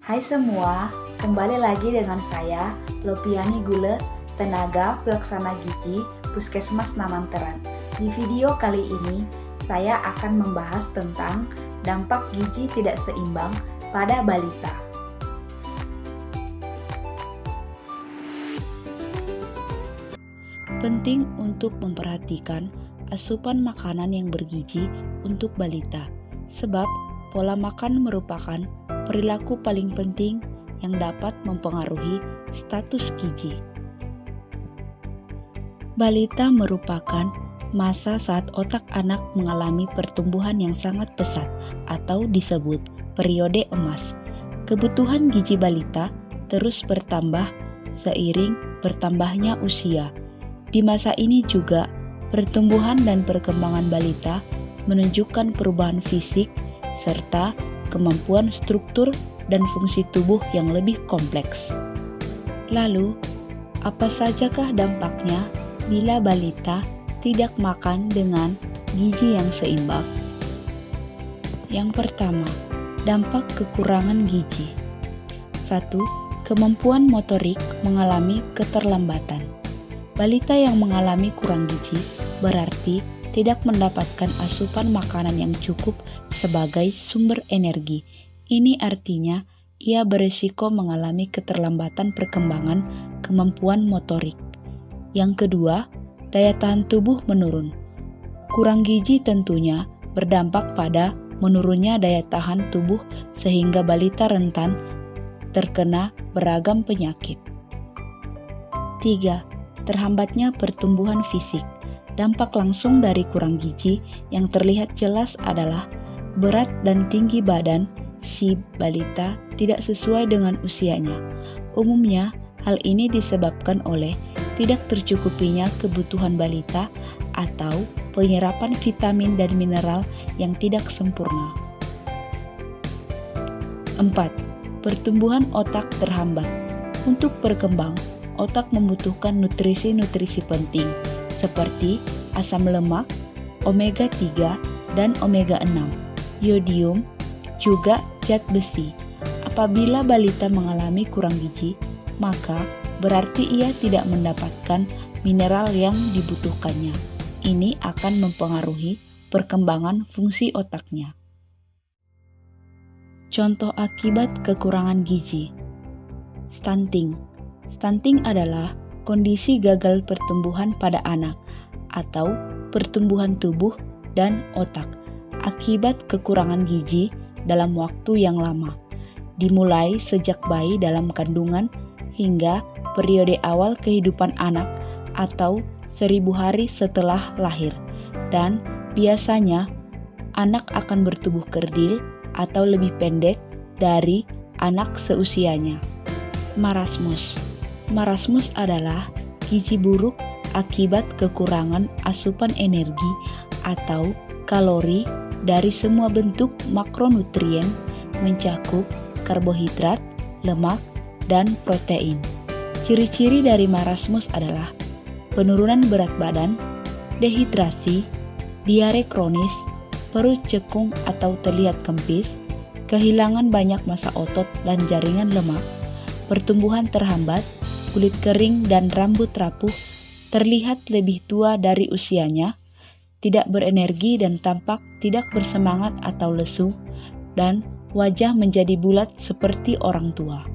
Hai semua, kembali lagi dengan saya, Lopiani Gule, tenaga pelaksana gizi Puskesmas Namanteran. Di video kali ini, saya akan membahas tentang dampak gizi tidak seimbang pada balita. Penting untuk memperhatikan asupan makanan yang bergizi untuk balita, sebab pola makan merupakan perilaku paling penting yang dapat mempengaruhi status gizi. Balita merupakan masa saat otak anak mengalami pertumbuhan yang sangat pesat atau disebut periode emas. Kebutuhan gizi balita terus bertambah seiring bertambahnya usia. Di masa ini juga, pertumbuhan dan perkembangan balita menunjukkan perubahan fisik serta kemampuan struktur dan fungsi tubuh yang lebih kompleks. Lalu, apa sajakah dampaknya bila balita tidak makan dengan gizi yang seimbang? Yang pertama, dampak kekurangan gizi. 1. Kemampuan motorik mengalami keterlambatan. Balita yang mengalami kurang gizi berarti tidak mendapatkan asupan makanan yang cukup sebagai sumber energi. Ini artinya ia berisiko mengalami keterlambatan perkembangan kemampuan motorik. Yang kedua, daya tahan tubuh menurun. Kurang gizi tentunya berdampak pada menurunnya daya tahan tubuh sehingga balita rentan terkena beragam penyakit. 3. Terhambatnya pertumbuhan fisik. Dampak langsung dari kurang gizi yang terlihat jelas adalah berat dan tinggi badan si balita tidak sesuai dengan usianya. Umumnya, hal ini disebabkan oleh tidak tercukupinya kebutuhan balita atau penyerapan vitamin dan mineral yang tidak sempurna. 4. Pertumbuhan otak terhambat. Untuk berkembang, otak membutuhkan nutrisi-nutrisi penting seperti asam lemak, omega 3 dan omega 6, yodium, juga zat besi. Apabila balita mengalami kurang gizi, maka berarti ia tidak mendapatkan mineral yang dibutuhkannya. Ini akan mempengaruhi perkembangan fungsi otaknya. Contoh akibat kekurangan gizi. Stunting. Stunting adalah kondisi gagal pertumbuhan pada anak atau pertumbuhan tubuh dan otak akibat kekurangan gizi dalam waktu yang lama, dimulai sejak bayi dalam kandungan hingga periode awal kehidupan anak atau 1000 hari setelah lahir, dan biasanya anak akan bertubuh kerdil atau lebih pendek dari anak seusianya. Marasmus. Marasmus adalah gizi buruk akibat kekurangan asupan energi atau kalori dari semua bentuk makronutrien mencakup karbohidrat, lemak, dan protein. Ciri-ciri dari marasmus adalah penurunan berat badan, dehidrasi, diare kronis, perut cekung atau terlihat kempis, kehilangan banyak massa otot dan jaringan lemak, pertumbuhan terhambat, kulit kering dan rambut rapuh, terlihat lebih tua dari usianya, tidak berenergi dan tampak tidak bersemangat atau lesu, dan wajah menjadi bulat seperti orang tua.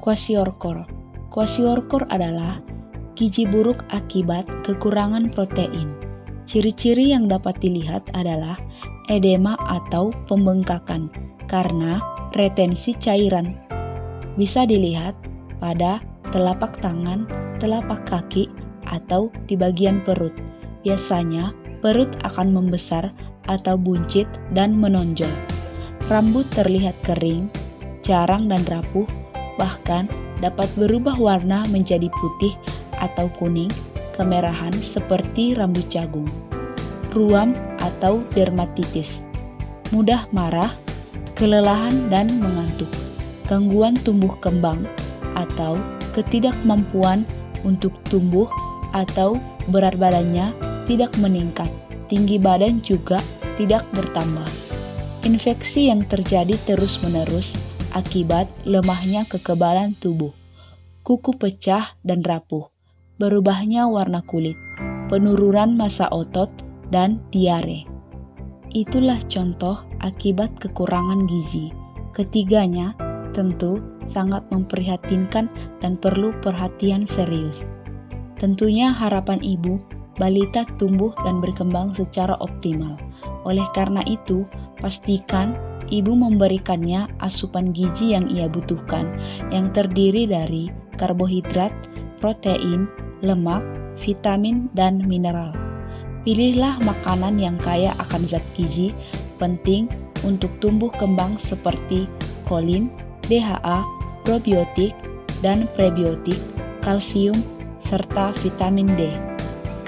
Kwashiorkor. Kwashiorkor adalah gizi buruk akibat kekurangan protein. Ciri-ciri yang dapat dilihat adalah edema atau pembengkakan karena retensi cairan. Bisa dilihat pada telapak tangan, telapak kaki, atau di bagian perut. Biasanya, perut akan membesar atau buncit dan menonjol. Rambut terlihat kering, jarang dan rapuh, bahkan dapat berubah warna menjadi putih atau kuning, kemerahan seperti rambut jagung. Ruam atau dermatitis. Mudah marah, kelelahan dan mengantuk. Gangguan tumbuh kembang atau ketidakmampuan untuk tumbuh atau berat badannya tidak meningkat, tinggi badan juga tidak bertambah. Infeksi yang terjadi terus-menerus akibat lemahnya kekebalan tubuh, kuku pecah dan rapuh, berubahnya warna kulit, penurunan massa otot, dan diare. Itulah contoh akibat kekurangan gizi. Ketiganya tentu sangat memprihatinkan dan perlu perhatian serius. Tentunya harapan ibu, balita tumbuh dan berkembang secara optimal. Oleh karena itu, pastikan ibu memberikannya asupan gizi yang ia butuhkan, yang terdiri dari karbohidrat, protein, lemak, vitamin, dan mineral. Pilihlah makanan yang kaya akan zat gizi penting untuk tumbuh kembang seperti kolin, DHA, probiotik, dan prebiotik, kalsium, serta vitamin D.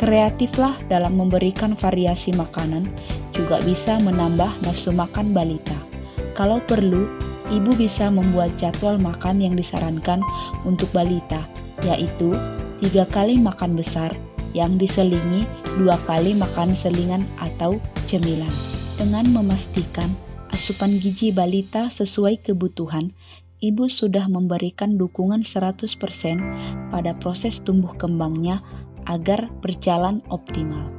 Kreatiflah dalam memberikan variasi makanan, juga bisa menambah nafsu makan balita. Kalau perlu, ibu bisa membuat jadwal makan yang disarankan untuk balita, yaitu 3 kali makan besar yang diselingi 2 kali makan selingan atau cemilan. Dengan memastikan asupan gizi balita sesuai kebutuhan, ibu sudah memberikan dukungan 100% pada proses tumbuh kembangnya agar berjalan optimal.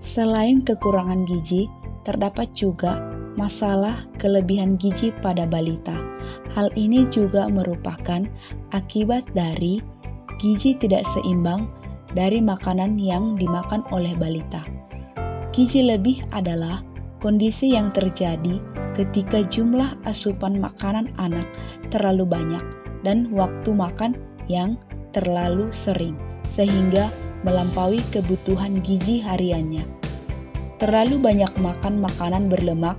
Selain kekurangan gizi, terdapat juga masalah kelebihan gizi pada balita. Hal ini juga merupakan akibat dari gizi tidak seimbang dari makanan yang dimakan oleh balita. Gizi lebih adalah kondisi yang terjadi ketika jumlah asupan makanan anak terlalu banyak dan waktu makan yang terlalu sering, sehingga melampaui kebutuhan gizi hariannya. Terlalu banyak makan makanan berlemak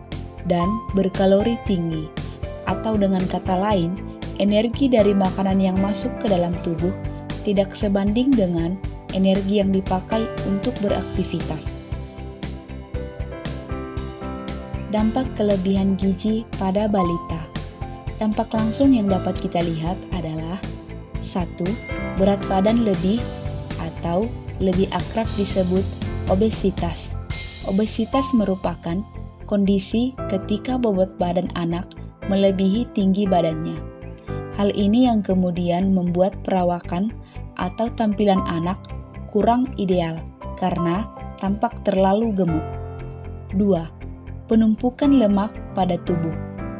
dan berkalori tinggi, atau dengan kata lain, energi dari makanan yang masuk ke dalam tubuh tidak sebanding dengan energi yang dipakai untuk beraktivitas. Dampak kelebihan gizi pada balita. Dampak langsung yang dapat kita lihat adalah 1. Berat badan lebih atau lebih akrab disebut obesitas. Obesitas merupakan kondisi ketika bobot badan anak melebihi tinggi badannya. Hal ini yang kemudian membuat perawakan atau tampilan anak kurang ideal karena tampak terlalu gemuk. 2. Penumpukan lemak pada tubuh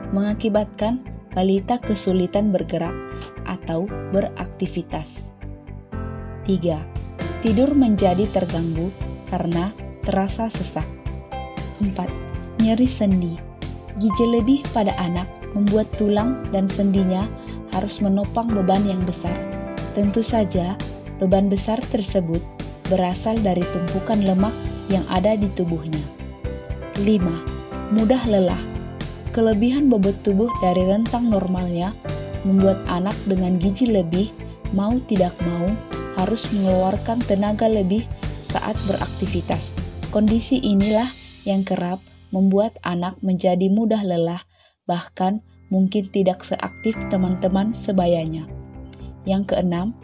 mengakibatkan balita kesulitan bergerak atau beraktivitas. 3. Tidur menjadi terganggu karena terasa sesak. 4. Nyeri sendi. Gizi lebih pada anak membuat tulang dan sendinya harus menopang beban yang besar. Tentu saja, beban besar tersebut berasal dari tumpukan lemak yang ada di tubuhnya. 5. Mudah lelah. Kelebihan bobot tubuh dari rentang normalnya membuat anak dengan gizi lebih mau tidak mau harus mengeluarkan tenaga lebih saat beraktivitas. Kondisi inilah yang kerap membuat anak menjadi mudah lelah, bahkan mungkin tidak seaktif teman-teman sebayanya. Yang keenam,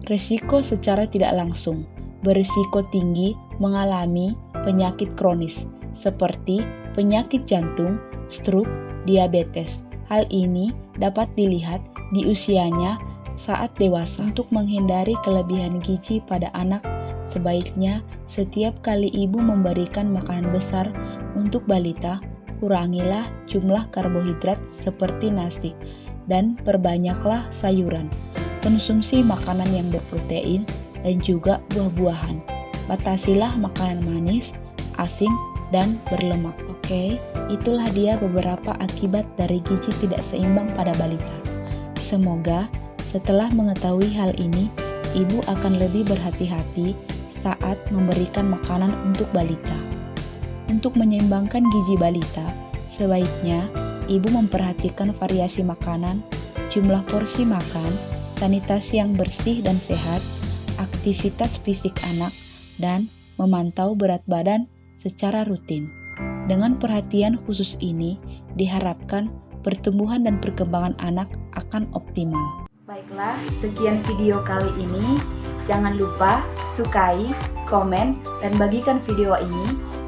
risiko secara tidak langsung. Berisiko tinggi mengalami penyakit kronis seperti penyakit jantung, stroke, diabetes. Hal ini dapat dilihat di usianya saat dewasa. Untuk menghindari kelebihan gizi pada anak, sebaiknya setiap kali ibu memberikan makanan besar untuk balita, kurangilah jumlah karbohidrat seperti nasi dan perbanyaklah sayuran. Konsumsi makanan yang berprotein dan juga buah-buahan. Batasilah makanan manis, asin, dan berlemak. Oke, itulah dia beberapa akibat dari gizi tidak seimbang pada balita. Semoga setelah mengetahui hal ini, ibu akan lebih berhati-hati saat memberikan makanan untuk balita. Untuk menyeimbangkan gizi balita, sebaiknya ibu memperhatikan variasi makanan, jumlah porsi makan, sanitasi yang bersih dan sehat, aktivitas fisik anak, dan memantau berat badan secara rutin. Dengan perhatian khusus ini, diharapkan pertumbuhan dan perkembangan anak akan optimal. Baiklah, sekian video kali ini. Jangan lupa sukai, komen, dan bagikan video ini.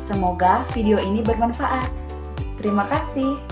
Semoga video ini bermanfaat. Terima kasih.